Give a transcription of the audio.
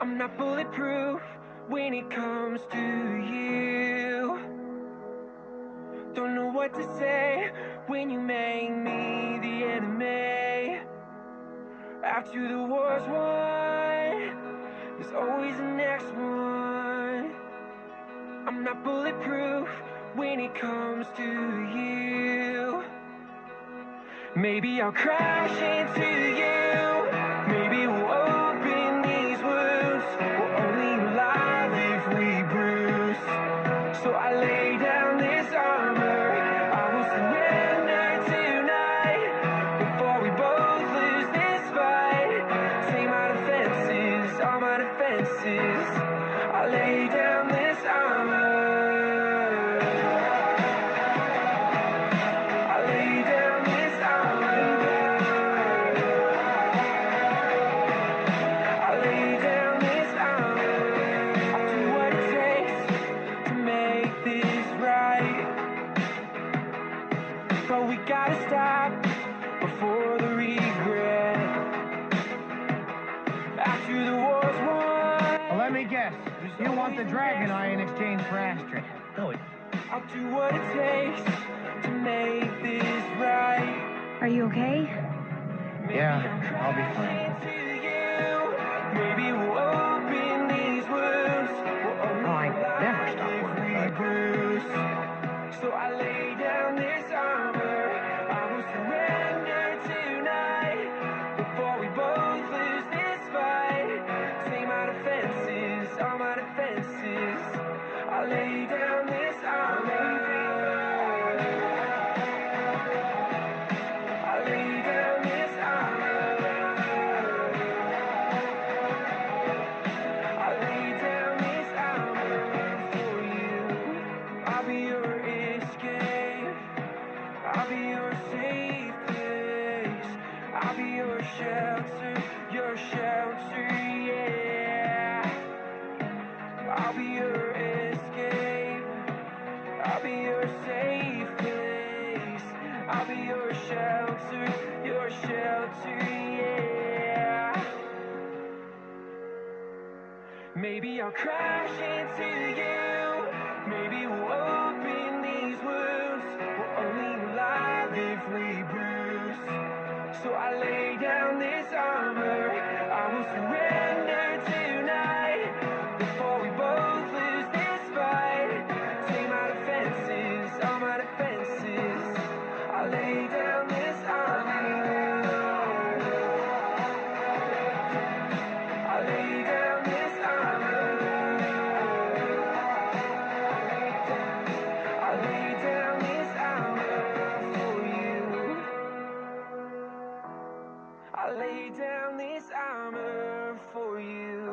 I'm not bulletproof when it comes to you. Don't know what to say when you make me the enemy. After the war's won, there's always the next one. I'm not bulletproof when it comes to you. Maybe I'll crash into you. Maybe we'll open these wounds. We're only alive if we bruise. So I lay down this armor. I will surrender tonight before we both lose this fight. Take my defenses, all my defenses. I lay down this armor. But we gotta stop before the regret. After the war's won. Well, let me guess. You want the Dragon Eye in exchange for Astrid. No, I'll do what it takes to make this right. Are you okay? Yeah, I'll be fine. Maybe we'll open these wounds. Oh, I never stop worrying about bruise. So I lay down this armor. I will surrender tonight before we both lose this fight. Take my defenses, all my defenses. I lay down this armor. I lay down this armor. I lay down this armor for you. I'll be your escape. I'll be your safe place. I'll be your shelter, yeah. I'll be your escape. I'll be your safe place. I'll be your shelter, yeah. Maybe I'll crash into you. Maybe we'll open these wounds. We're only alive if we bruise. So I lay down this armor. I will surrender tonight before we both lose this fight. Take my defenses, all my defenses. I lay down this armor. I lay down this armor. I lay down this armor for you. I lay down this armor for you.